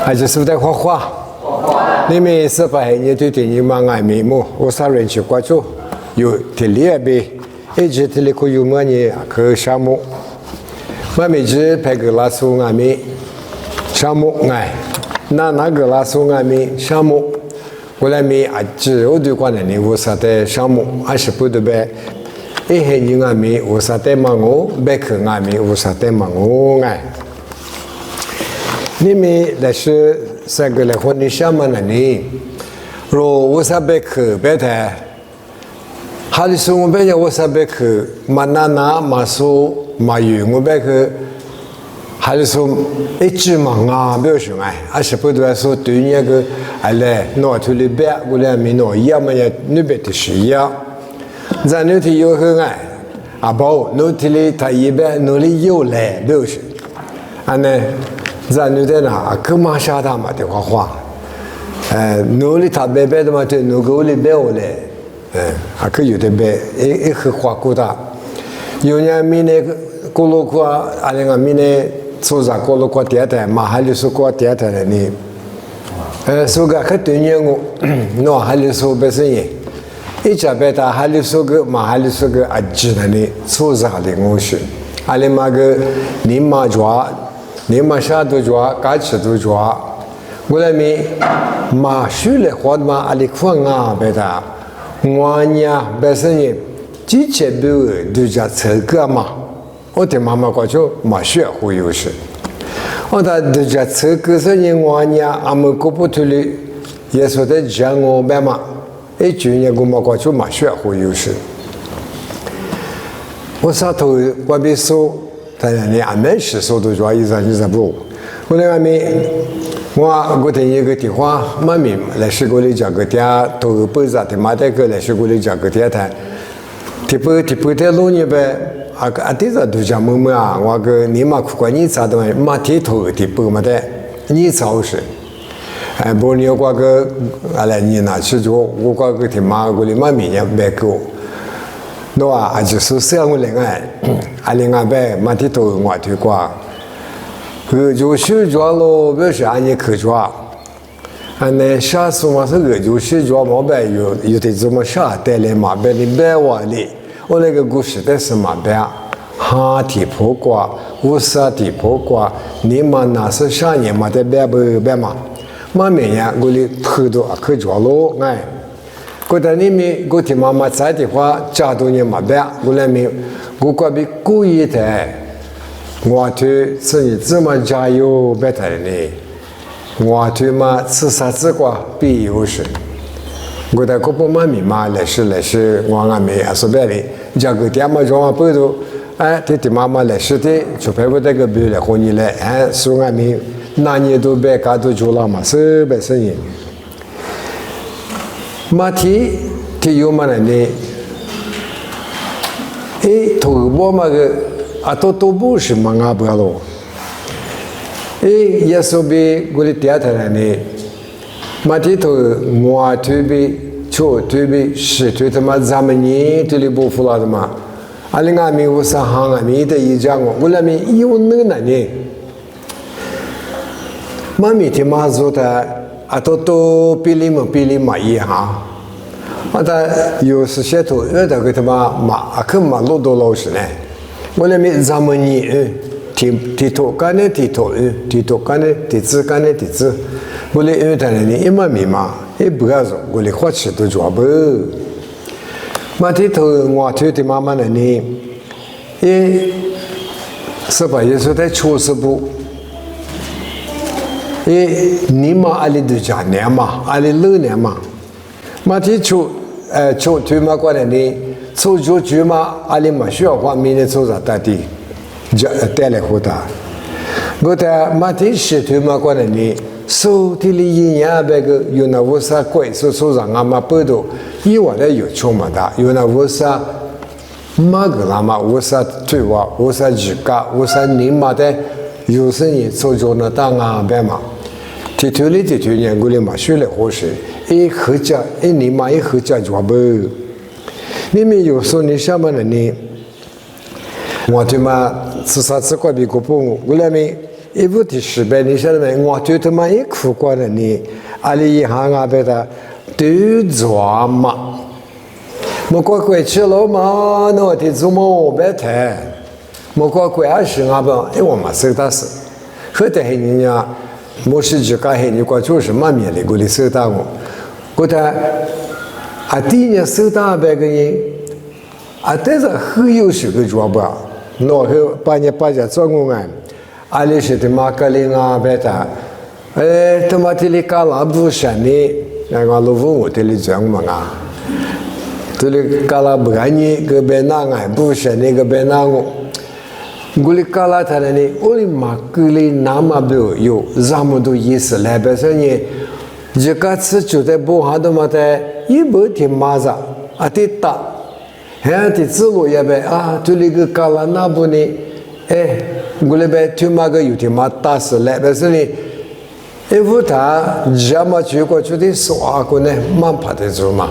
还就是在画画。你们是把你对电影嘛爱面目，我啥人去关注，有体力呗，一直体力可有么呢？可项目，我每次拍个拉苏爱面项目爱，那个拉苏爱面项目，我来面啊，只我对关的你我啥的项目，还是不得呗。一些人爱面我啥的嘛我，别去爱面我啥的嘛我爱。你们那是三个来混的什么呢？你，若我啥别去别的，还是说我别讲我啥别去，嘛嘛说嘛有我别去，还是说一直忙啊，不要说哎，还是不得说对那个哎嘞，拿出来别，我来没拿，要么也那边的需要，咱那天有很爱，啊不，那天里他一边那里有来，不要说，啊呢。咱那在哪？可马下他嘛的话，努力他白白的嘛，对，努够力白我嘞，还可有的白，一很花过大。有年米呢，过路过，阿那个米呢，做啥过路过点台，马还是过点台的呢？说个可对年我，那还是说不是人，一家白他还是说个马还是说个阿姐的呢，做啥的我是，阿那嘛个你妈抓。你马下都抓，该吃都抓。我来咪马修来活嘛，阿里宽啊，别的，我呢，本身呢，之前都叫车个嘛，我的妈妈过去马学会有事，我的都叫车个是呢，我呢，阿们过不脱哩，也说的讲我白嘛，一九年我们过去马学会有事，我上头我别说。但是你俺们是说的主要意思不？我那边我听一个电话，妈咪来是过来讲个点，头不是的，妈的个来是过来讲个点谈，提不的路呢呗，这个都讲么啊？我个你妈苦管你咋的嘛？妈提头提不嘛的，你操是，不你我个来你拿去做，我个提妈过来妈咪也别够。那啊，就是生活另外，另外呗，马蹄头我推过，就学抓咯，不是按你去抓，那下次嘛是就学抓嘛呗，有的怎么下带来嘛呗，你别忘了，我那个故事的是嘛呗，哈提破瓜，乌沙提破瓜，你们那是啥年嘛的别嘛，嘛明年我哩头都去抓咯，哎。过得你们过天妈妈在的话，家都人嘛白，过来没，我隔壁故意的，我推是你这么加油别的呢，我推嘛吃啥子瓜必有事，我在过不妈咪嘛来是，我俺没啊说白的，家个爹妈装不都，这妈妈来是的，就派我这个别来和你来，说俺没，那年都别干都做了嘛，是不是呢？马蹄有嘛呢？头发嘛个都不是嘛阿不咯？也说比我的第二天呢，马蹄头我推比错推比是推他妈咱们呢这里不服了的嘛？另外面我上行啊，面的一讲我那边有能耐呢，妈咪的妈做的。都比你嘛一样，有时些头那个他妈可马路都老实呢。我那边咱们呢，提头干的提头干的提子干的提子，我那他呢一嘛米嘛，也不要说我那花吃都抓不。嘛提头我推的妈妈呢，也是把也说在确实不。你嘛阿里都讲年嘛，阿里6年嘛，嘛提出推嘛过来呢，做就嘛阿里嘛需要花明年做啥大的，带来回答。我在嘛提是推嘛过来呢，手提里1年那个有那乌沙贵，说上俺嘛不多，以往的有穷嘛的，有那乌沙马个那嘛乌沙推哇，乌沙几个，乌沙年嘛的，有时呢做就那当啊白嘛。提头年过来嘛，学来合适，合家你妈合家抓不？你们有时候你什么呢？我对嘛吃啥子怪比个不？我那边一部的失败，你晓得没？我就他妈一苦过了你，阿里一行啊，被他都抓嘛。莫过过去了嘛，那的做么白谈？莫过过20啊不，哎我嘛手打死，后头人家莫是自家黑你过就是嘛面的过来手打我，我他啊第一年手打别个人，啊但是很有手个抓不，那后把家做我们，阿里是他妈个零啊别他，他妈这里搞了不山的，那个老父我这里讲嘛啊。这里搞了不干净，个别那个不是那个别那个，我里搞了他那里，我里马个里那么多有这么多意思来，别说你这个词就在不好的嘛的，一不听马子啊得打，还得自我也别啊，这里个搞了那不呢，我里边听马个有听马打死来，别说你，不他这么去过去的说啊个呢，蛮怕的做嘛。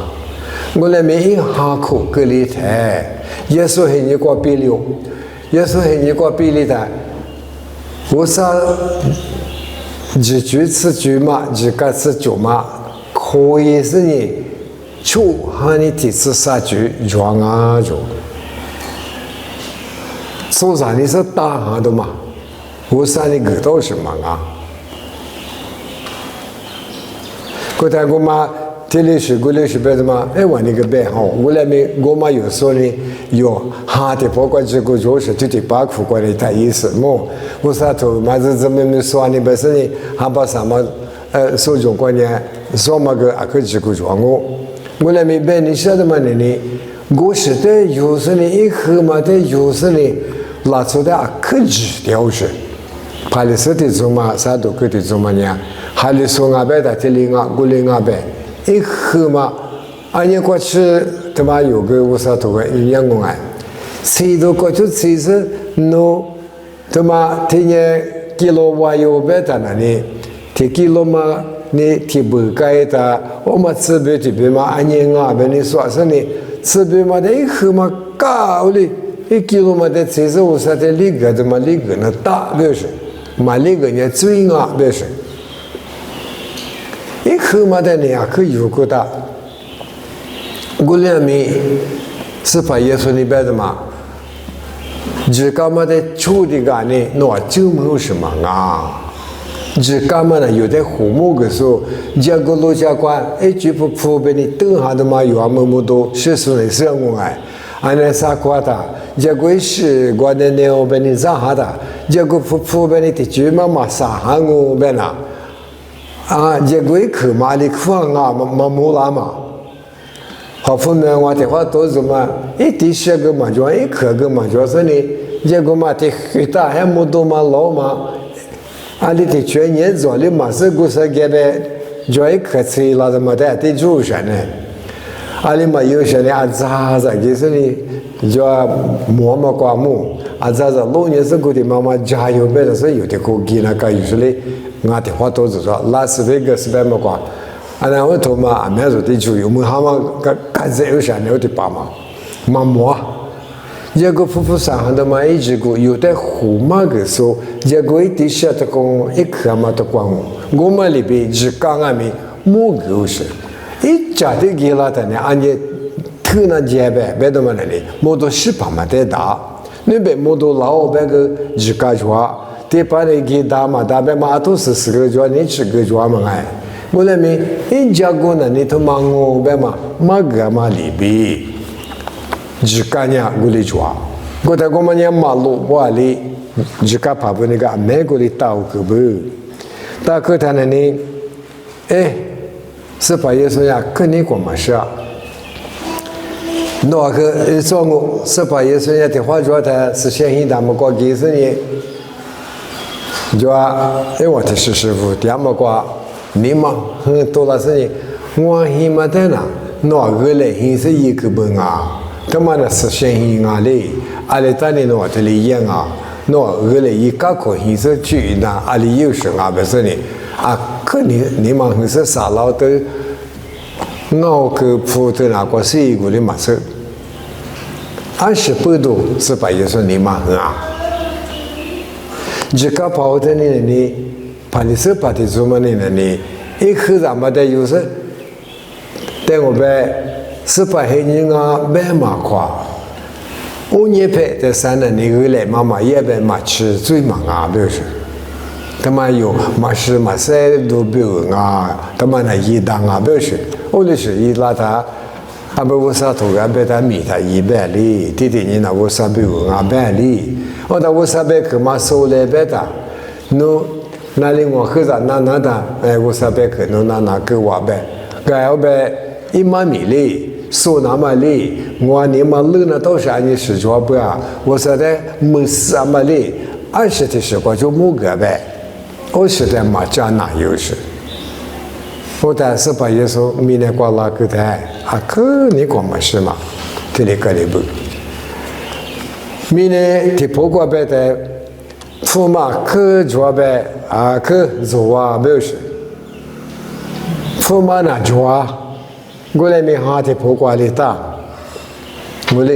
我来没一下口隔离台，耶稣ให้你过比例，耶稣ให้你过比例的，我啥几句词句嘛，几个词句嘛，可以是你出和你第次啥句装啊就，手上你是打下的嘛，我啥你个都是嘛啊，我台我嘛。这里是过来是别的嘛？我那个别好，我那边我嘛有说呢，有哈的包括这个就是这的把苦过来他意思么？我啥头嘛是怎么说呢？本身呢，还把什么受众观念说嘛个啊个这个状我那边别你晓得嘛呢？我是的有时呢一喝嘛的有时呢拿出的啊可指标是，怕的是的做嘛啥都可的做嘛呢？还是说俺别的这里俺过来俺别。一喝嘛，俺家过去他妈有个我啥头个营养工哎，吃都过去吃是喏，他妈天天几罗瓦有别的那里，天几罗嘛你天不该的，我们吃别这边嘛，俺家啊别你说是呢，吃别嘛的一喝嘛高哩，一几罗嘛的吃是我啥的那个的嘛那个那大别是，嘛那个人最啊别是。一口嘛的呢啊，可有个的，我两面是把耶稣那边的嘛，这干嘛的处的干呢？那就没有什么啊。这干嘛呢？有的父母个时候，这个老家官就不普遍的等下的嘛，有啊么多学生的生活哎，俺那啥瓜的，这个是我的那我们的啥哈的，这个不普遍的就嘛啥哈我们啦。啊，这个口嘛的苦啊，没啦嘛。好分呢，我的话都是嘛，一第些个嘛就一口个嘛就是呢，这个嘛的很大还没多嘛老嘛，啊你的全年做的嘛是故事给呗，就一口吃了的嘛的得住上呢，啊你嘛有些呢啊咋就是呢，就磨嘛刮木，啊咋老年是个的妈妈加油呗的是有的个给那个有时嘞。我的话都是说，拉斯维加斯边么讲，那我头嘛，俺们说的就有么他们干这有啥牛的爸妈，妈妈，这个夫妇上的嘛一直个有的虎嘛个时候，这个一底下的讲一颗嘛的讲我们里边只讲俺们莫个是，一家的给了的呢，俺家头那街呗，别的嘛那里，莫多西旁嘛得大，那边莫多老别个只干话。这把那给打嘛，打边嘛都是4个月，你7个月嘛哎，我那边一家过呢，你他妈我边嘛，马个嘛里边，只干呀我里抓，我在我们家马路瓦里，只干怕不那个美国的打个不，打个他那里，是把耶稣呀跟你过嘛是啊。那个说我是把耶稣呀的话说他是相信他们过几十年。就啊，我的师傅，第二么个，你嘛，多了是你，我希望的呢，那个嘞，还是一个本啊，他妈的是相信啊嘞，阿里当年我这里演啊，那个嘞一个可还是去那阿里有时啊，不是呢，啊，可你们还是啥老的，我个普通那个是一个的嘛是，28度是把耶稣你们啊。jika pautan ni palisa pati zuma ni ik zaman dah yus tengok be sepahe ni ngah be makwa unye pe te sana ni gule mama ye be machi zui manga be是他们有马是马赛都比如啊，他们那一当啊，不是，我就是一拉他，啊不我啥头个被他米他100里，弟弟你那我啥比如啊100里，我那我啥被可嘛收来被他，喏那里我喝着那的，哎我啥被可喏那给我呗，该我呗一万米里，收那么里，我你嘛路那都是按你实做不啊，我说的没事嘛里，20的时候就没个呗。我是在马家那有时，我但是把耶稣明年过拉个台，啊可你讲么事嘛？这里个里不，明年提破过别的，驸马可做别啊可做啊没有事，驸马那做啊，我来没哈提破过里打，我来，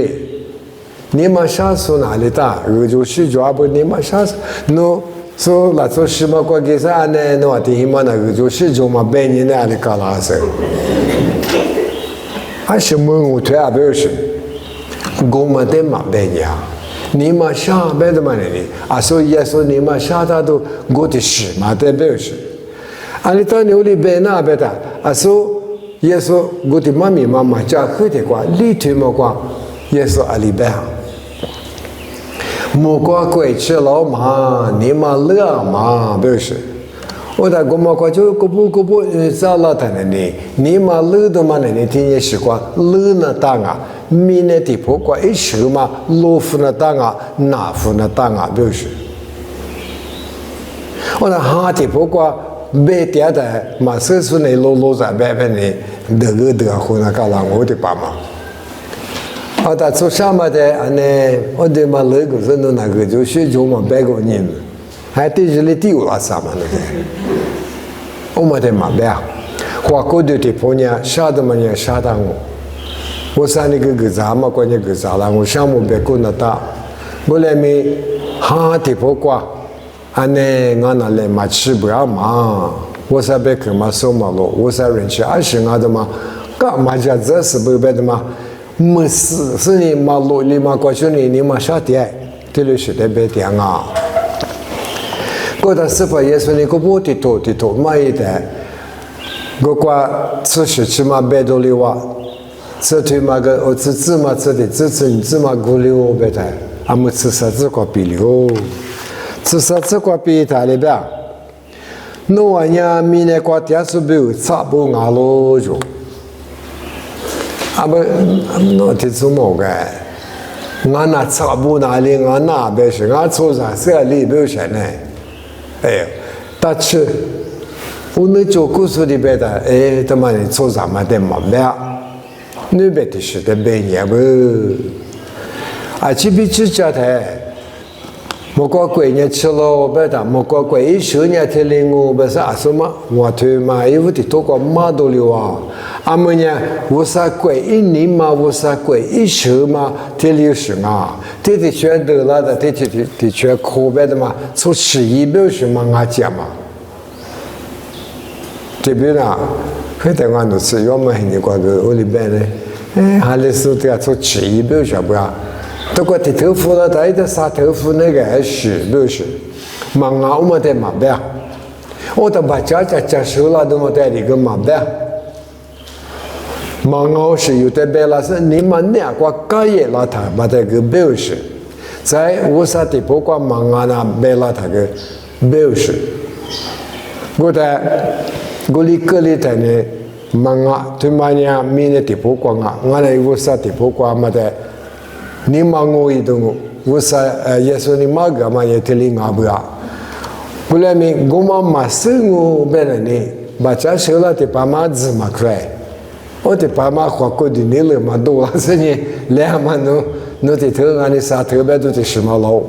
你们下手哪里打？我就是做不你们下手，no。so la so shima kwa gesa ne no ati himana jo shi jo ma be ni ne ale kala se a shi mu tu a be shi go ma de ma be ya ni ma sha be de ma ni a so yeso ni ma sha da do go de shi ma de be shi ali ta ni uli be na be ta a so yeso go de ma mi ma ma cha khu de kwa li tu mo kwa yeso ali be ha莫过鬼吃老马，你嘛乐嘛不是？我在国贸过就个不咋老太太呢，你嘛乐的嘛呢？你听见习惯乐那当啊，米那地破过一手嘛，罗夫那当啊，拿夫那当啊不是？我那哈地破过白点的嘛，是说那罗在白白呢，得湖那个啦，我的爸妈。啊，他做什么的？啊，呢，我对嘛那个是那个就是就嘛白个人，还对这里丢了什么的？我们的嘛白，花过的地方呢，啥的嘛呢，啥的我上那个啥嘛，关键个啥啦，我项目别过那大，我来没哈地方过，啊呢，我那来嘛吃不了嘛，我啥别去嘛收嘛咯，我啥人吃20啊的嘛，干嘛家这是不白的嘛？没事，是你马路里嘛过去你嘛啥点，这里是特别点啊。过到是把耶稣你个不地头买一点，我qua吃食吃嘛白多里哇，吃腿嘛个我吃嘛吃的吃嘛过里我白的，俺们吃啥子过比里哦，吃啥子过比他里边，那玩意儿明年过点数比差不多咯就。अब नोटिस सुनो गए गाना चाबू नाली गाना बेश गा छोजा से अली बेश ने ए टच उन्हें चोकू सुरी बेटा ए तुम्हारे छोजा मते मब्या ने बेटी शिते बेनिया बे अच्छी बीच चाहता है मोको कोई ने चलो बेटा मोको कोई शून्य थेलिंगो बस आसुमा वाथुमा इवती तो को मादोलिवा आमन्या वसा कोई इनिमा वसा कोई इशमा थेलियुशमा तेति च्वे दला दा तेति च्वे खोबे दा मा सो शिyi बेउ shima nga jia ma这边啊会台湾都是要么很过个屋里边呢还是说这个做shiyi beu shima不啊不过这头发了，他一个杀头发那个还是不是？忙啊，我们在忙呗。我都把家手了，都没在那个忙呗。忙啊是有的别了，是你们那个干业了，他把这个不是。在我啥地不管忙啊那别了他个不是。我在我里个里头呢，忙啊，对嘛呢？明年地不管啊，我来我啥地不管嘛的。你忙我一动，我说耶稣你忙个嘛也听你讲不啊？不然你我嘛生我别人呢，把家收了的爸妈子嘛快，我的爸妈花过的你了嘛多了是呢，两嘛侬的头俺的啥特别多的什么老，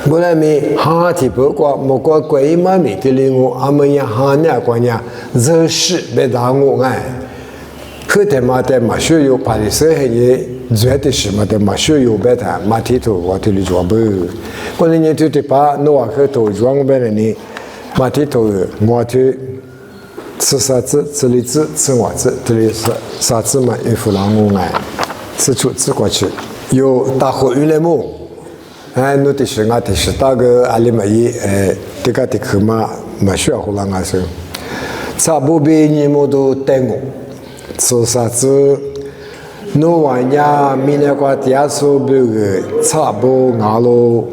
不然你哈提不过莫过贵嘛你听你我，俺们也哈那过呢，热事别打我哎。可他妈的马学有把的社会也绝对是嘛的马学有白谈马蹄头我这里做不，我那年头的把诺瓦克头装白了呢，马蹄头我去吃啥子，这里吃袜子，这里是啥子嘛？衣服让我爱吃出吃过去，有大伙运来么？哎，侬的是我的是大个阿里嘛伊这个的去嘛需要胡浪阿生，差不多你们都等我。做啥子？侬玩呀，明年过第手表个差不多了，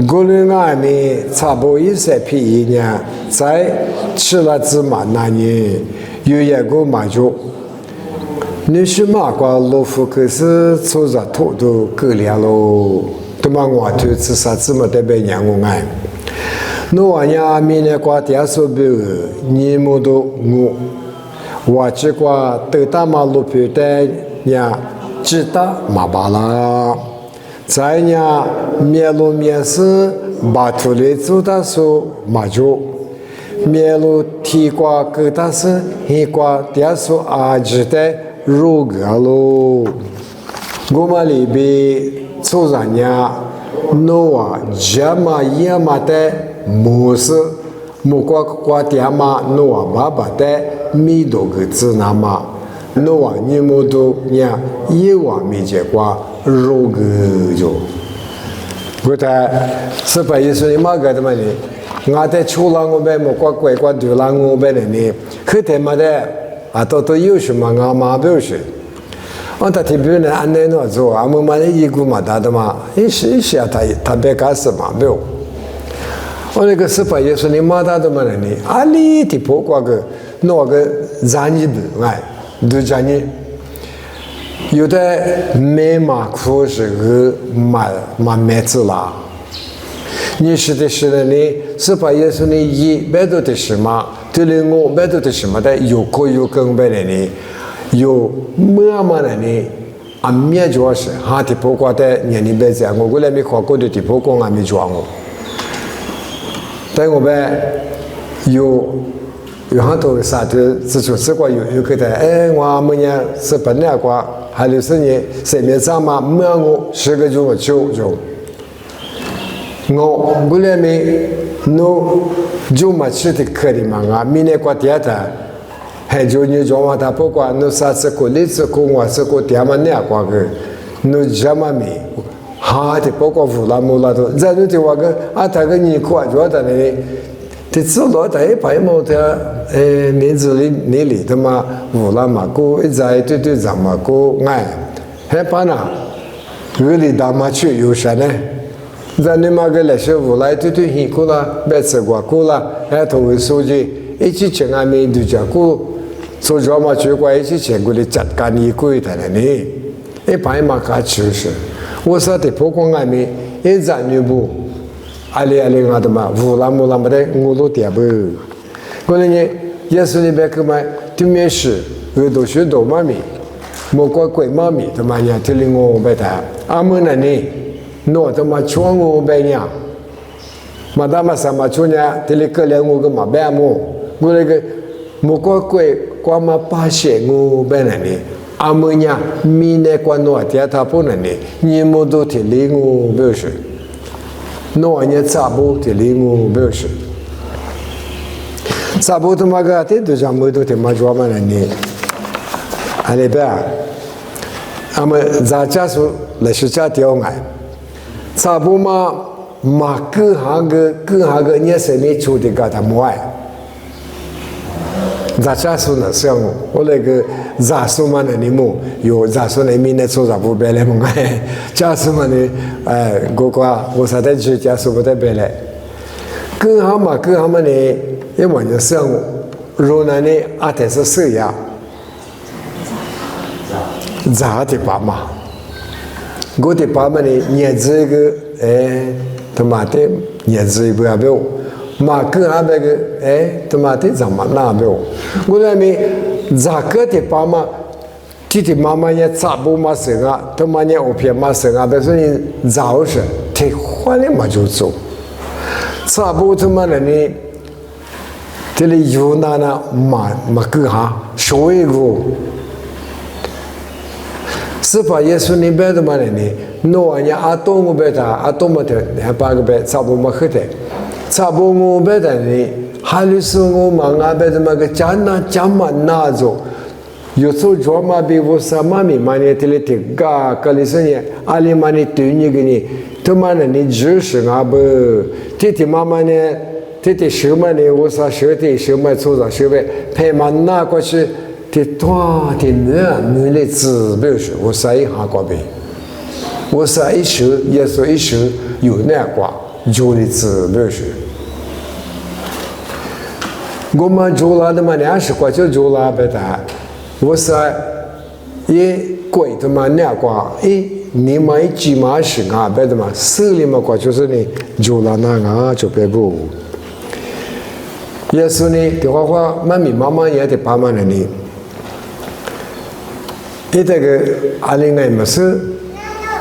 过了外面差不多100批一年，再吃了芝麻那年有一个麻酒，你是马瓜老夫可是做着土都够了喽，他妈我头吃啥子嘛得被让我爱，侬玩呀，明年过第手表个，你们都我。我只管得大马路边的呀，知道马巴拉，在呀面路面是把土里做的说马脚，面路提瓜给的是一瓜的说阿知的肉个喽，我们里边做人呀，诺啊这么也么的模式。木瓜爹妈诺啊爸爸的米多个子那么诺啊你们都呀一碗米结瓜肉个就，我在18岁的马个的嘛呢，我在出了我们木瓜乖乖丢了我们的呢，可他妈的啊都有什么我妈表示，我他特别呢安内诺做啊我们的一股嘛大的嘛，一下他别干什么表。我那个18岁的马大的嘛呢，阿里的包括个那个战役不哎，都战役，有的没马苦是个马妹子啦，你是的是的呢，18岁的100多的是嘛，对了我100多的是嘛的有口有根本的呢，有么嘛的呢，俺面主要是哈的包括的年龄别这我过来没考过的的包括俺没做我。但我们有很多啥的，自从这个有个的，哎，我们呢是本来个，还有是呢，身边上嘛，没我10个钟就，我过来没，侬就没吃的可的嘛啊，明年过第二天，还就你讲话他不管侬啥子过日子过我是过第二嘛那个个，侬怎么没？哈的，包括乌拉木拉都，在那地方个啊，他个尼库啊，主要在那里，这走路他一排毛的，名字里的嘛，乌拉嘛古一在对咱嘛古哎，还把那，这里大马去有啥呢？在你嘛个那些乌拉对很古啦，别吃过古啦，还同为书记一起请俺们都讲古，所以嘛去过一起请过来จัดการ尼古的那里，一排嘛卡吃是。我说的不光俺们一站女部，阿里俺的嘛，乌拉木拉么的我都点不。过来呢，也是那边去嘛，对面是耳朵学多妈咪，莫怪鬼妈咪，他妈呀，这里我白谈，阿们那呢，诺他妈装我白呀，嘛他妈什么装呀，这里可怜我个嘛白么，我那个莫怪鬼光嘛把些我白那呢。阿们呀，明年过诺第二他不能呢，你们都听领我表示，诺年差不听领我表示，差不他妈个这都讲没都听嘛做嘛呢，阿里边，阿们在家说来是家调爱，差不嘛各行个你生命处的个他没爱。在家说呢，像我那个家说嘛呢，你们有家说呢，明年做啥不白来么？哎，家说嘛呢，哎，我啥的去家说不得白来。各行嘛呢，因为就像罗南呢，阿得是谁呀？咋的爸妈？我的爸妈呢，年这个他妈的年这不要不要。嘛跟阿那个他妈的怎么那没有？我那边咋个的爸妈，弟弟妈妈也差不嘛生啊，他妈也我偏嘛生啊，但是你早是太坏了嘛就走，差不他妈的呢，这里有那嘛个哈，所以个是把耶稣你别的嘛呢？诺人家阿东我别的，阿东么的，还把个别差不么喝的，差不我别的呢，还有时我忙阿别的嘛个加嘛拿着，有时候做嘛比我啥嘛咪嘛呢？这里的个里说呢，阿里嘛呢对你个呢，他妈呢你就是阿不，这妈妈呢，这手嘛呢，我啥手的手嘛做着手呗，拍嘛拿过去。的多的没来指标是，我啥一下过呗，我啥一手也说一手有那挂，就的指标是。我们做了的嘛20块就做了呗的，我啥也贵的嘛那挂，你买几码是啊呗的嘛，手里嘛挂就是你做了那个就别不。也是呢，的话妈咪妈妈也得帮忙了你。这个阿里爱么事，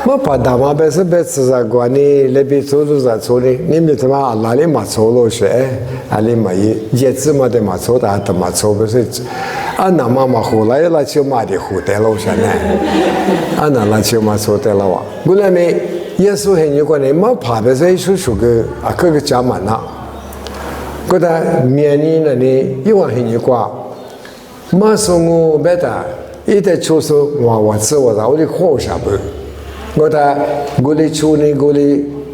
我把大妈别是别吃啥瓜呢？那边做做啥做呢？你们他妈哪里嘛做了些？阿里嘛也只嘛的嘛做的，他嘛做不是？俺那妈妈后来那就嘛的后代了些呢？俺那就嘛做的了哇！我那边耶稣很有关呢，嘛怕别是说说个啊个个家嘛那，觉得面临了呢，又很有关，嘛说我别的。一代出手，我吃我的，我的好啥不？我的我的出呢，我的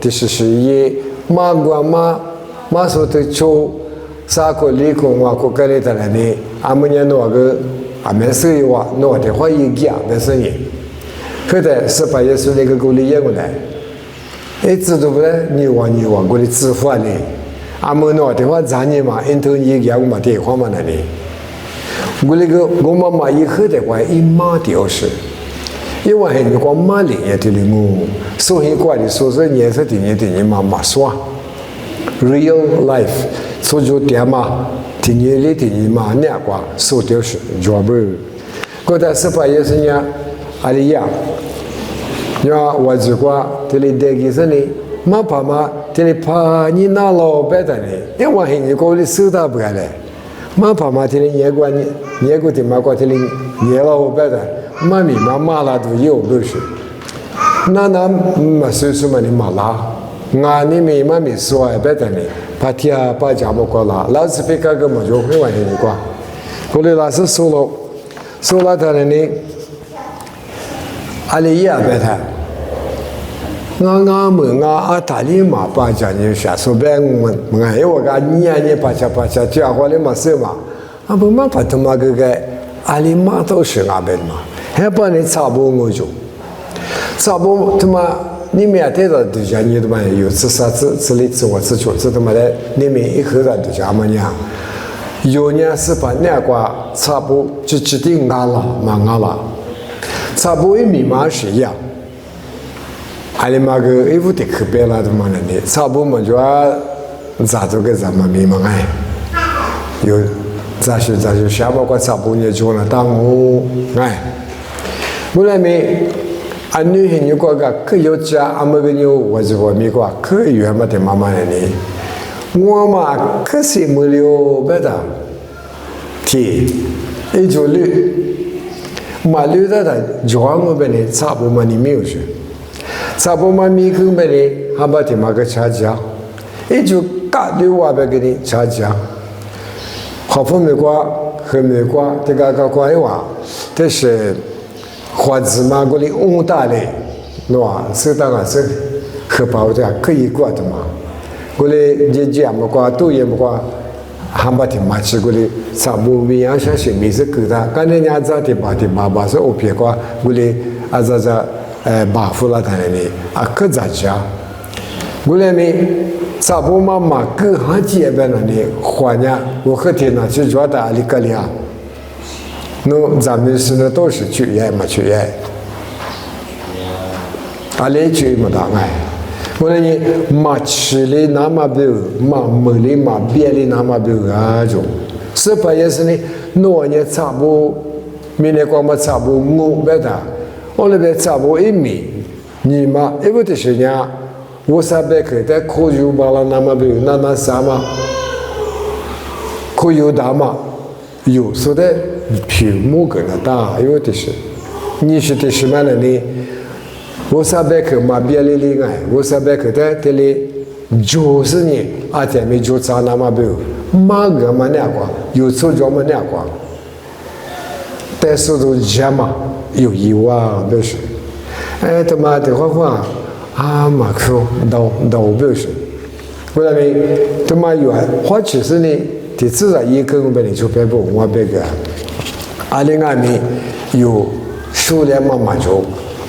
就是也马说的出，啥个离空我个个里头来呢？阿们家那个阿没事的话，那的话一家没事的，后头18耶稣那个过里也过来，知道不嘞？你我我的支付呢？阿们那的话咱你嘛，因头一家我嘛电话嘛那里。我那个我妈妈以后的话，一马掉是，因为很多马林也的我，所以过的说是颜色的你妈妈说 ，real life， 所以就点嘛，的你妈那个说的是 job， 过到18也是呢，阿里呀，呀我这个这里得给是呢，妈爸妈这里怕你拿老白的呢，因为很多的收到不来嘞。妈爸妈这里也管你，也管的妈管这里也老白的，妈咪妈啦都有都是，那嘛岁数嘛你妈啦，俺你们妈咪说白的呢，把天把家么过啦，老是别个个么就会玩你瓜，后来老师说了他呢，阿里也白他。我们阿大里嘛把家你下说白我因为个年把家家伙的嘛是嘛，啊不嘛把他妈个阿里嘛都是阿白嘛，还把你差不我就，差不他妈你们也得到对家你他妈有自杀自立自我自主这他妈的你们一口的对家么样，有年是把那个差不就指定俺了嘛俺了，差不一密码是一样。阿里嘛个衣服的可别了的嘛呢？差不多就咋做个咱们迷茫哎，有咋说下包括差不多也做了当我哎，我来没俺女孩有个可有家俺们个有我就话没个可远嘛的妈妈呢？我嘛可是没了别的，提一就绿，嘛绿的就我们呢差不多嘛你没有说。差不多嘛，米坑呗哩，还把他妈个差价，也就干的话呗给你差价。好不美国和美国这个关系话，这是花子嘛过来欧大嘞，喏，是当然是荷包的可以过的嘛。过来人家么过都也么过，还把他妈吃过来，差不多米样像是米是给他，刚才人家在的爸是欧别过过来，这。巴夫拉他那里啊，可咋讲？我那边差不多嘛，各行业别那里换呀，我和天呐，就觉得阿里个里啊，那咱们是那都是去业嘛去业，阿里去么大哎，我那里嘛吃的那么多，嘛买的嘛别的那么多啊就，18也是呢，那年差不多，明年光嘛差不多5百的。我那边差不多1米，你嘛，因为这些年我300克在可有把了那么多，那啥嘛，可有大嘛，有时的屏幕跟那大，因为这是，你是的什么人呢？我上班去嘛别里里爱，我上班去的这里就是你啊，这没就咋那么不？马个嘛那个，有错就嘛那个，但是都讲嘛有意外不是？哎，他妈的话啊嘛可到不是？我认为他妈有或者是呢，这至少一个我们就别不我别个，啊另外面有数量嘛就。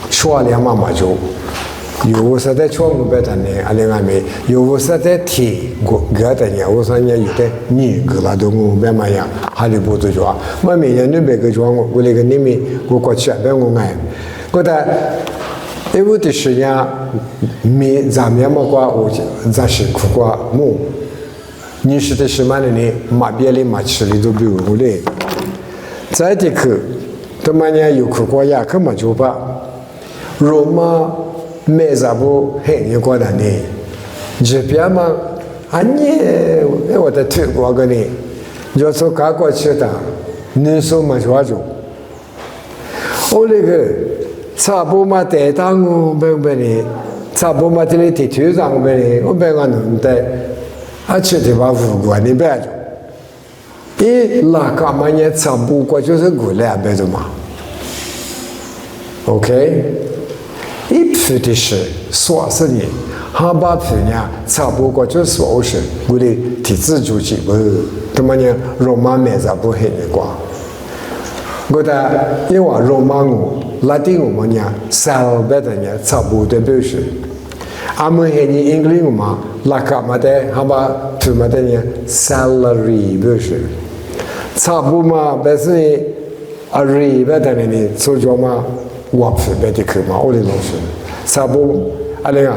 说两嘛就，有时在窗户边头呢，啊另外面有时在天隔的呢，我说人家有的你隔了都我边嘛呀，哈利波特说，我每年那边个说我那个里面我过去边我爱，觉得，我的时间没咱们嘛过我咱是苦过木，你是的什么呢？马边里马吃里都比我嘞，再的去，他们家有苦过呀，根本就把。罗马没啥不很有过的呢，这边嘛，我的推过个呢，要说赶过去的，你说嘛就就，我那个差不嘛带当我呢，差不嘛这里地图上呢，我我弄的，去的话无关的白就，那干嘛呢？差不过就是过来白着嘛 ，OK。一批的是40年，还把批呢差不多就20，我的体制就几不，他们呢罗马没啥不很的瓜。我的因为罗马我拉丁我们呢少别的呢差不多表示，我们很呢英语我们拉卡嘛的还把批嘛的呢 salary 表示，差不多嘛，但是呢 ，array 别的呢做着嘛。我批别的课嘛，我的老师，差不多，啊那个，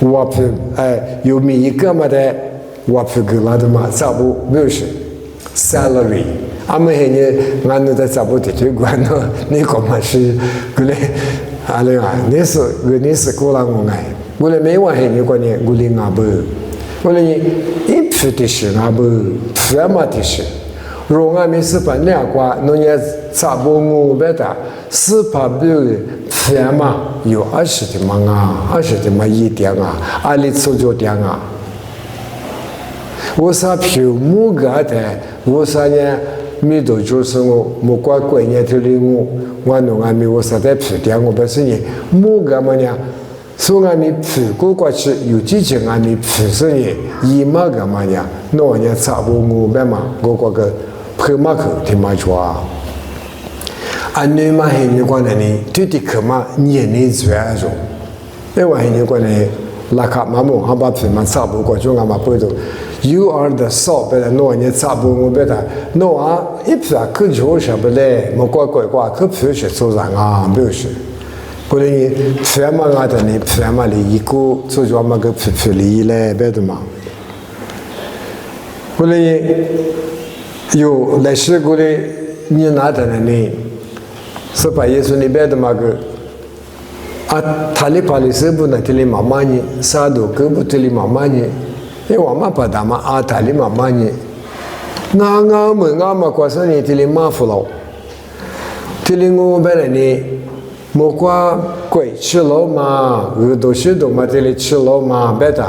我批有每一个嘛的，我批给了的嘛，差不多没有是 salary，俺们现在俺们在差不多的这关呢，你干嘛是过来，啊那个，你是过来我爱，我来没完现在过年，我来俺不，我来一批的是俺不，批嘛的是。如果没是把两挂，那也差不多我别的是把比如钱嘛有20的嘛啊，20的嘛1点啊，阿里出就点啊。我啥票木个的，我啥呢？没多就是我过过年头里我弄俺没我啥在票点我不是呢，木个嘛呢？所以俺们票过去有几钱俺们票是呢，一嘛个嘛呢？那呢差不多我别嘛，我个。科马克听嘛说啊，俺女嘛很有关的呢，对的科马年龄最爱说，另外很有关的，拉卡马木还把皮嘛差不多就俺嘛不懂 ，You are the salt， 别的那呢差不多别的，那啊一皮啊可就是不嘞，莫怪可皮是做人啊，不是，可能你皮嘛俺的呢皮嘛里一个做着嘛个皮里嘞别的嘛，可能有来时过的你拿的呢，是把耶稣那边的嘛个啊，他里巴里是不能这里妈妈呢，啥都跟不这里妈妈呢，因为我们把他们啊他里妈妈呢，那俺们过生日这里马夫了，这里我本来呢，莫过贵吃了嘛，都是都嘛这里吃了嘛，别的。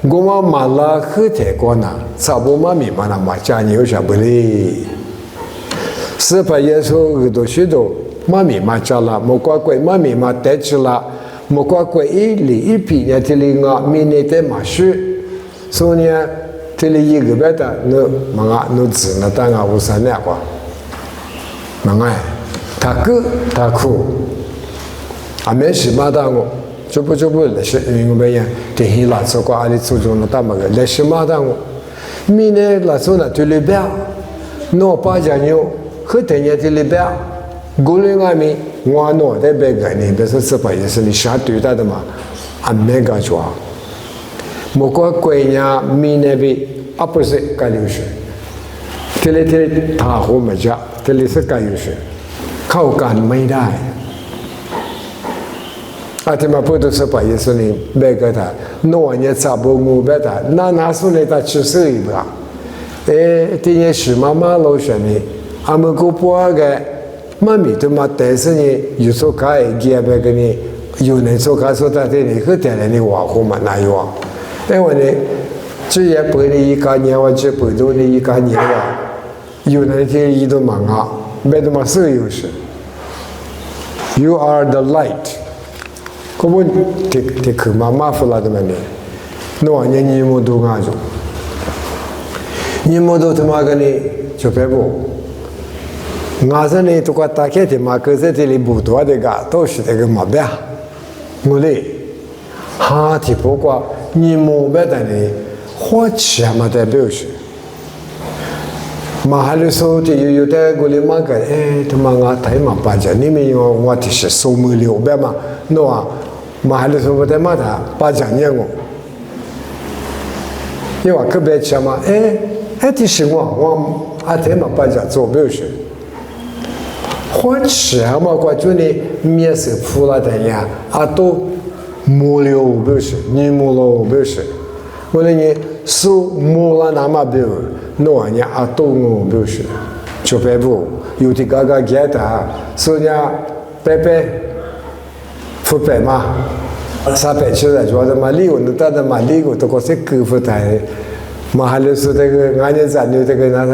我们马拉喝太过呢，差不多嘛米嘛那嘛家里有啥不哩？是把耶稣都许多嘛米嘛家了，莫怪贵嘛米嘛带去了，莫怪贵一批呢这里啊米内的嘛是，所以呢这里一个别的那嘛那只那当啊无啥那个，嘛哎，他苦，啊没事嘛当我。就不来是因为么样？电线拉出过阿里出中那大么个来是嘛当我，米呢拉出那对里边，那把家牛和等下对里边，过来俺们我那在别个呢，别说是把也是你下对待的嘛，俺没个做，莫过贵呢米那边啊不是干流水，这里他和没家，这里是干流水，靠干没ได้啊，他们不都是把耶稣呢？别个他，那年差不多别他，那时候呢他70一把，今年是妈妈老说呢，俺们姑婆个妈咪他妈但是呢，有时候开一件别个呢，有人说开说他这里和点来的瓦货嘛，哪有啊？因为呢，这也不是一家年哇，这不都是一家年哇，有人这一都忙啊，别他妈是有事。You are the light， 可不，这可妈妈说了的嘛呢？那你们都干着，你们都他妈个呢，就别不。我这里都快打开的嘛，可是这里不多的个都是这个嘛别，我嘞，哈提不过你们别的呢，花钱嘛代表是，嘛还是说的有的我哩嘛个，他妈我太嘛巴着，你们用我的是收没了别嘛，那啊，嘛还是说我的嘛他巴着你我，因为可别钱嘛，的是我还太嘛巴着做不是。花钱嘛，我就你面色铺了的呀，都没了不是，你没了不是，我那你手没了那么不，那玩意都我不是，就别不，有的嘎嘎给他，说人白白，不白嘛，300起来主要是嘛理由，那的嘛理由都搞些够不台，嘛还是说这个俺家咱这个那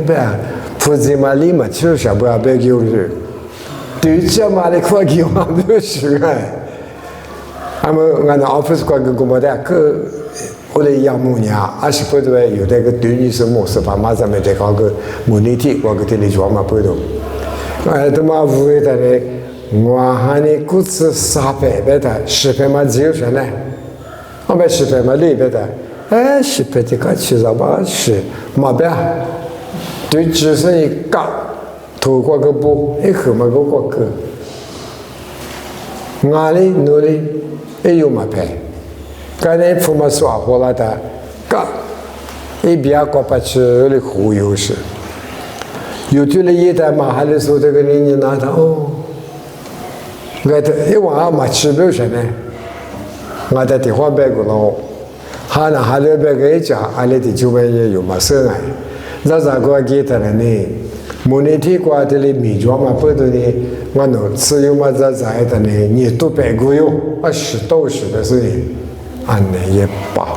不呀。不是嘛，你嘛确实不要别给我是，对这嘛的快给我不是哎，俺那 office 快给我们的个，我的养母娘，20不多有那个对你是么事吧？马上没得搞个模拟题，我给你做嘛不懂，他妈无谓的嘞，我喊你估值300别的，10嘛只有啥呢？我们10嘛里别的，10的个其实吧是嘛别。对，只是一嘎，头挂个布，后嘛个挂个，哪里哪里有嘛牌，刚才父母说话了的，嘎，一边挂不起的忽悠是，有的了一代嘛，还是说这个人拿他哦，我的一晚嘛吃不什么，我的电话别个了，还那还得别个一家，俺的就问也有嘛生哎。那咋个给他了呢？模拟题过的哩米装嘛，不都呢？我弄只有嘛咋的呢？你都白过哟，10到10的是，俺那也罢。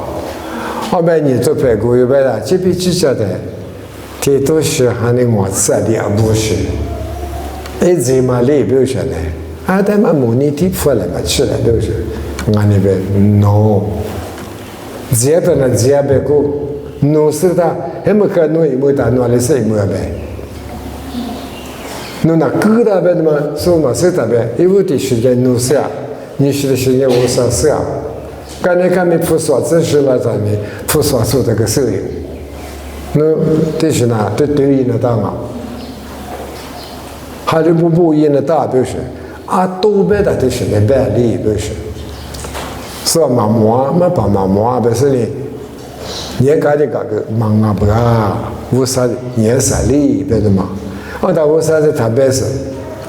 后面你做白过哟白了，这边记着的，这都是喊你我吃的不是？这嘛里不是呢？但嘛模拟题出来嘛吃了都是，俺那边 no， 这的呢这白过。弄死他，还没看弄一没打弄来谁没呗？弄那疙瘩呗的嘛，说嘛死他呗，因为的时间弄死啊，你是的时间我杀死啊，刚才看没菩萨真是了咱们菩萨说这个事情，那这是呢，这对应的大嘛，还是不应的大就是都别的这是那白理不是，是嘛忙嘛把忙不是呢？你搞的搞个忙啊不啊，为啥年三里别的嘛？他为啥子他别是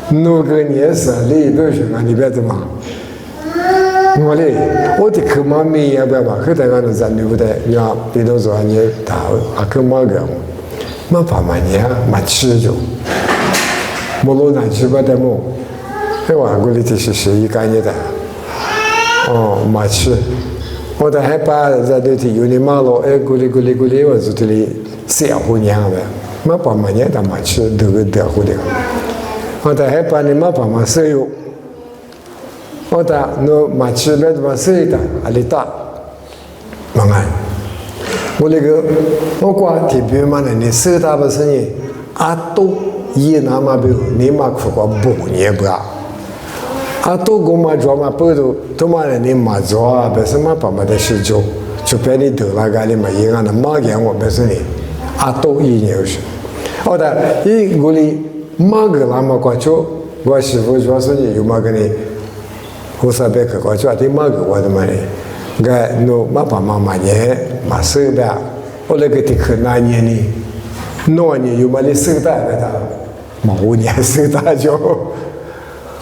弄个年三里不是啊？你别的嘛？我嘞，我的可妈咪也不嘛，可在俺那咱对不对？你看，比如说你他可妈个，嘛爸妈你嘛吃着，没路难吃不得么？我过里就是一干的，嘛吃。我的害怕在这里有你马路，咕哩咕哩咕哩，我就这里小姑娘呗，嘛爸妈也他妈吃这个得乎的，我的害怕你嘛爸妈是有，我的那嘛吃别的嘛是的，阿里大，忙啊，我那个我挂体表嘛呢，你是大不是你，都一那嘛不，你嘛苦过不也不啊。都给我们做嘛，不都他妈的你嘛做啊？不是嘛，爸妈的事做，就别你得了个你嘛，一样的马给我不是你，都一年是。的，我哩马个那么过去，我媳妇说是你有嘛个你，我说别去过去，的马个我的嘛哩，个no嘛爸妈嘛年嘛生的，我那个的可难年呢，那年有嘛哩生的个的，嘛5年生的就，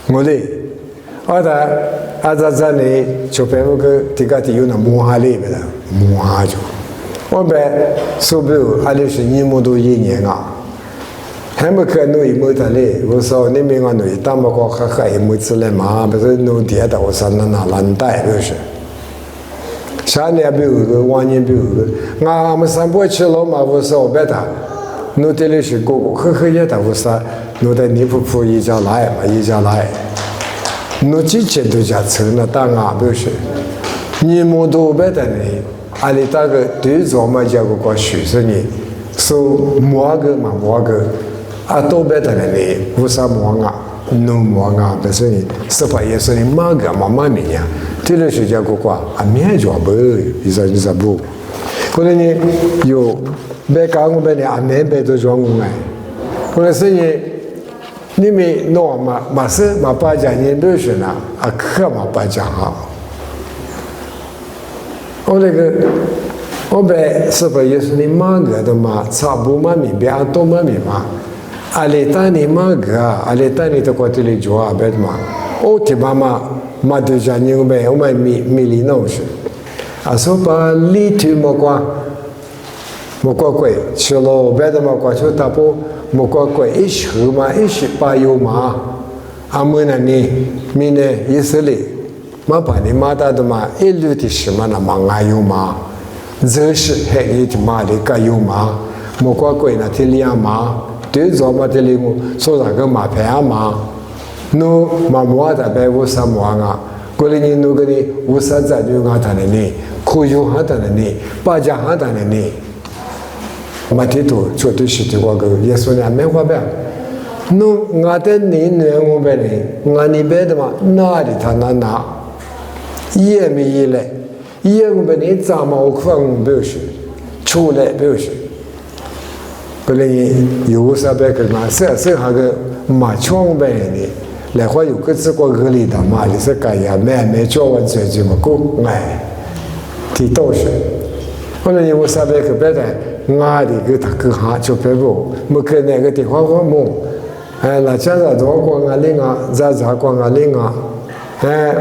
我哩。在呢，就别那个这个有那摸下里边的摸下就，我们说不，还得是你们都1年啊，还没可弄一毛的嘞，我说你们我弄一大么个还一毛子嘞嘛，不是弄点的，我说那烂带就是。下年比如个，往年比如个，俺们三波去了嘛，我说别的，弄的嘞是个个也的，我说弄的泥扑扑一家来嘛，一家来，弄几千多家车那当俺不是，你们都别的呢，阿里大个对着嘛家个个学生呢，说摸个嘛摸个。啊，都别的嘞，无啥忙啊，弄忙啊，不是你，是吧？也是你忙个嘛忙命呀。这个时间过过，啊，面就不，你说不？可能你有别讲我别你啊，面别都装我哎。可能是你们弄嘛是嘛把家人都是呢，啊，可嘛把家好。我那个。我别是不也是你忙个的嘛，差不嘛命别多嘛命嘛。阿里当你忙个，阿里当你的过这里做啊，别的嘛。我听妈妈嘛对家人们，我们米里弄是，啊说把里头莫过贵，吃了别的嘛过去大不莫过贵，一时嘛一时把油嘛，阿们那呢，米呢意思哩，嘛把你妈的嘛一路的什么那嘛爱油嘛。这是黑你的妈的个有嘛？莫过贵那天两嘛，对着嘛的里我说那个马牌嘛，侬嘛莫的白无啥莫啊，过来你侬个你无啥在就俺谈的呢，可有哈谈的呢，把家哈谈的呢，嘛这都绝对是这个耶稣呢没话别，侬俺的你呢我别呢，俺你别的嘛哪里他哪，也没一来。也我们你怎么我看我不是，出来不是，不然有啥别个嘛，是那个马枪呗的，来话有个这个合理的嘛，就是改呀，没叫我这就么够哎，提到是，后来有啥别个别的，俺的个他个哈就别不，没跟那个地方我么，哎，那家长多光俺领啊，咋光俺领啊，哎。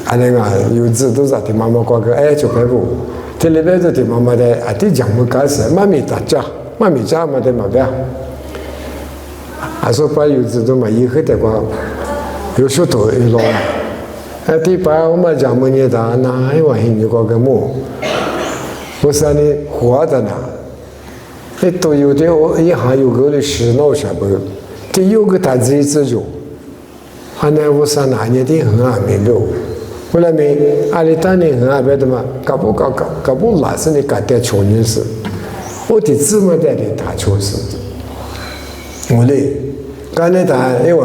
啊，那个有子都是听妈妈讲个，哎，就别不，这里边就听妈妈的，啊，这讲不干事，妈咪打架，妈咪家嘛的嘛别，啊，说把有子都嘛以后的话，有时头一老，啊，第八我们讲么呢的，那一晚上你讲个么？我说你活的呢，你都有的我一下有个的洗脑啥不？这有个他自己自主，啊，那我说哪年的很安明白。后来没，阿里当年很安排的嘛，搞不老是你搞点穷人事，我的芝麻在里打穷事，我嘞，刚才他因为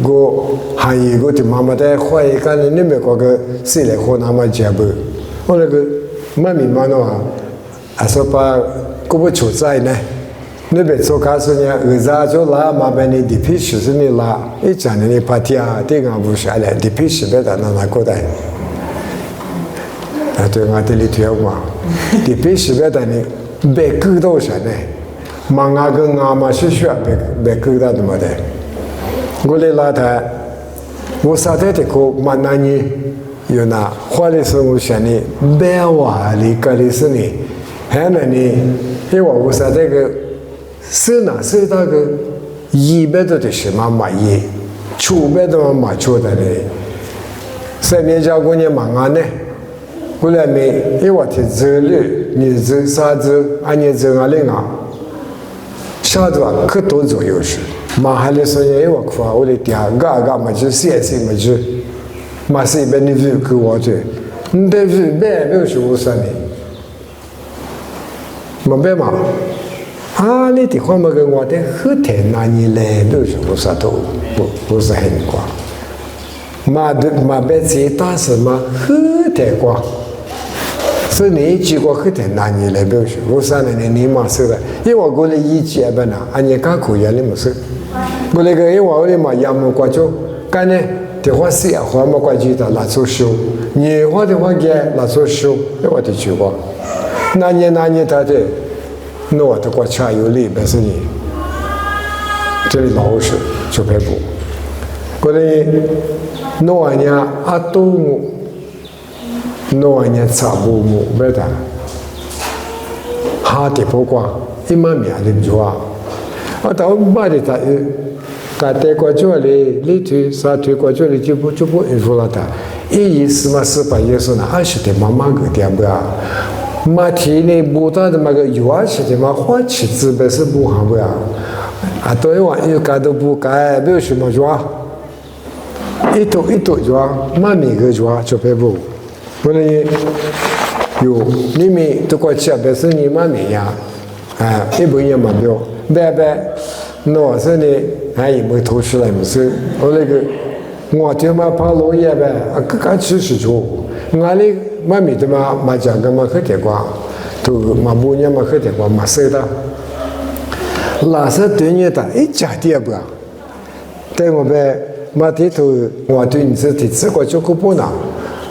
我还有个的妈妈在怀疑，刚才你们那个谁来和他们结婚，我那个妈咪妈的话，还说把我不求在呢。那边做卡是呢，儿子就拉麻烦你地皮是你拉，一讲你把地啊地方不下来，地皮是别的拿过来，啊对，我这里听嘛，地皮是别的呢，别勾到啥呢？忙啊个啊嘛是需要别勾到的么的，我来拉他，我啥的这个蛮难呢，有那花的时候想呢，别话里个里是呢，还能呢，因为我啥这个。是那是那个一百多的什么买耶，出百多买出的嘞。3年家过年忙啊呢，过来没一我的子女，你子啥子，俺你子俺领啊，下子可多左右是，马还来说也我夸我的爹，嘎嘛就写嘛就，嘛是一边的鱼给我的，你的鱼没有是我说的，没白嘛。啊，你的话嘛，跟我的后台那你来都是无啥都不是很广，嘛别再大什么后台广，所以你几个后台那你来都是无啥呢？你嘛是的，因为我过来一节吧呢，俺也刚可以了么是，我那个因为我的嘛也没过就，干呢的话是也话没过去的拿出手，你话的话给拿出手，我的去过，那你他的。那我的国家有利，但是你这里老实就别补。过来，那我呢阿多木，那我呢差不木别的，哈的不光，一万米的做啊，我到买的他搞带过去了，里头啥推过去了就不应付了他。意思嘛是把耶稣呢20的妈妈给点不啊？马蹄呢不到的那个20的嘛花旗子不是不好不啊？啊，对哇，有搞都不改，没有什么抓，一头抓，妈咪个抓就别不，不能有你们都过去不是你妈咪呀？啊，一不一样嘛不，白，那是呢，还有没投出来没事，我那个。我他妈跑路也呗，各家吃食做，我嘞妈咪他妈讲个嘛喝点瓜，都嘛不年嘛喝点瓜嘛收的，拉萨对你的一家店不啊？对我呗，嘛地头我对你这地这个就可不拿，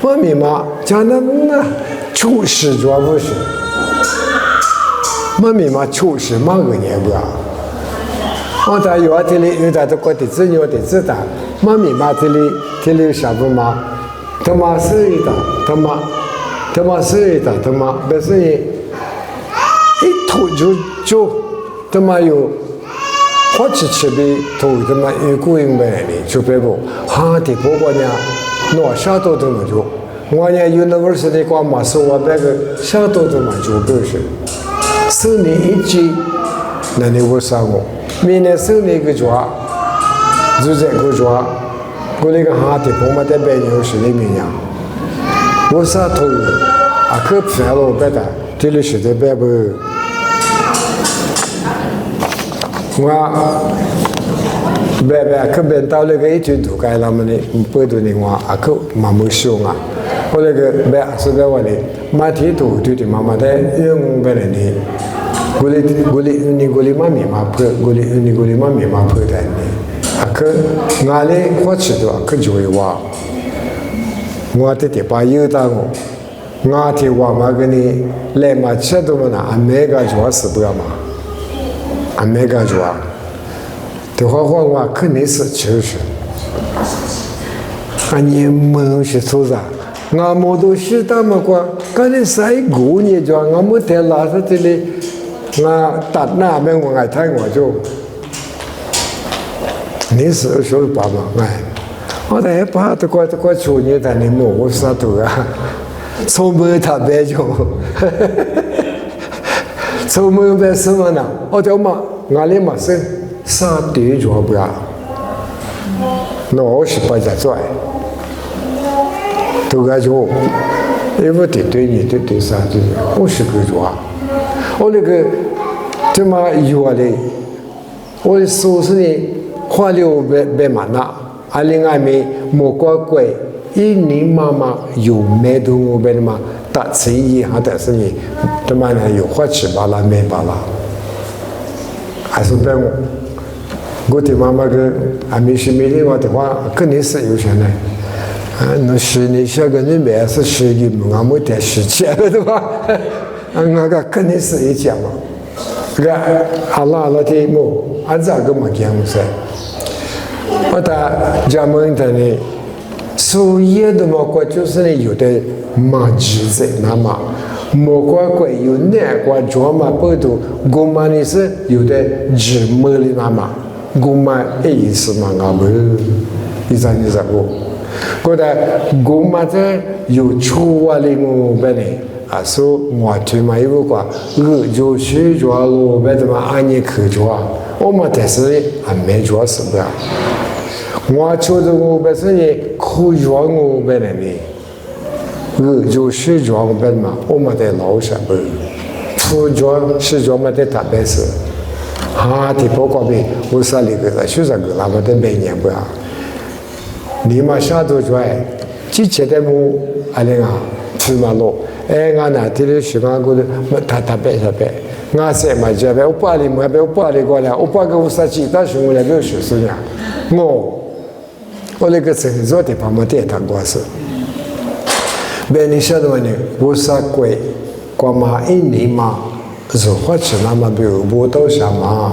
妈咪嘛讲那出事主要不是，妈咪嘛出事嘛个年不啊？我在有这里有的都过的子有的子的，妈咪妈这里啥不嘛？他妈是一的，他妈是一的，他妈不是一吐就他妈有花吃的吐他妈有顾应买的就别不，哈的不过呢，我啥都这么做，我呢university光嘛说我那个啥都这么做不是，4年1季，那你我啥我？明年收那个抓，就这个抓，我那个哈的婆妈在白牛市里面呀，我啥头啊可偏了白的，这里是在白不，我白可变到那个一群土改他们的，不多的我啊可蛮没修啊，我那个白是白我的，马蹄头对的妈妈在用白人的。我哩妈咪妈拍，我哩妈咪妈拍的呢。啊，可我哩花吃的啊，可就会话，我的把有的我的话嘛跟你来嘛吃的嘛那没个做是不要嘛，啊没个做，的话我肯定是就是，啊你们是做啥？我们都是他们过，刚才晒过年做，我们在拉萨这里。我ตัดหน้าแม่งว่าไงท้ายหัวโจนี่สื่อช่วยป่ามาไงแต่ป้าตะกวชูนี่แต่ในหมู่ซาตัวโซมือถับเบจโซมือเบสมันอ่ะเดี๋ยวมางานเลี้ยมาซึ่งซาตีจัวเบื่อน้องสิไปจะจ่อยตัวก็โจ因为对你对啥子，我是个做，我那个这么有的，我说是呢，花了别嘛那，啊另外面莫怪怪，一年妈妈有买到我边嘛，打生意还但是呢，这么呢有花吃罢了没罢了，还是别我的妈妈个还没是没的话的话，肯定是有钱的。那10年下个你买是10亿，我没得10钱对吧？我个肯定是一家嘛。个阿拉的么，阿咋个么讲噻？我打咱们的呢，所有的么个就是呢有的马子在那嘛，莫个有哪个做嘛不都，我们呢是有的纸么的那嘛，我们意思嘛我们，你咋个？嗰啲我嘛在有出啊哩么呗呢？啊，说我推嘛有个就去做咯，别的嘛按年去做，我嘛但是还没做是不呀？我做的我本身也可做我呗呢，就去做我呗嘛，我嘛在老上不，不做是做嘛在大白事，哈，的包括呗，我啥那个在学啥个，那么在每年不呀？你嘛下头出来，之前的么阿玲啊，吃嘛咯，我那天的时间过得他白，我说嘛这边我把你嘛我把你过来，我把个我啥其他事我来没有事情呀，我那个是做的把么电谈过是，别你晓得嘛呢，我啥鬼，光嘛1年嘛，是花钱那么比如不到啥嘛。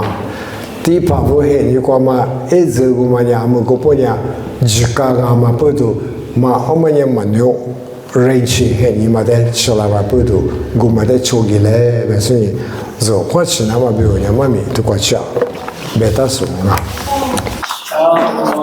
第八部黑你光嘛，一直我们家么个不呢，自家个嘛不都嘛，我们家么牛，人气黑你嘛在吃了嘛不都，我们在抽起来，但是呢，是花钱那么比如人嘛咪都过去啊。别大数啊。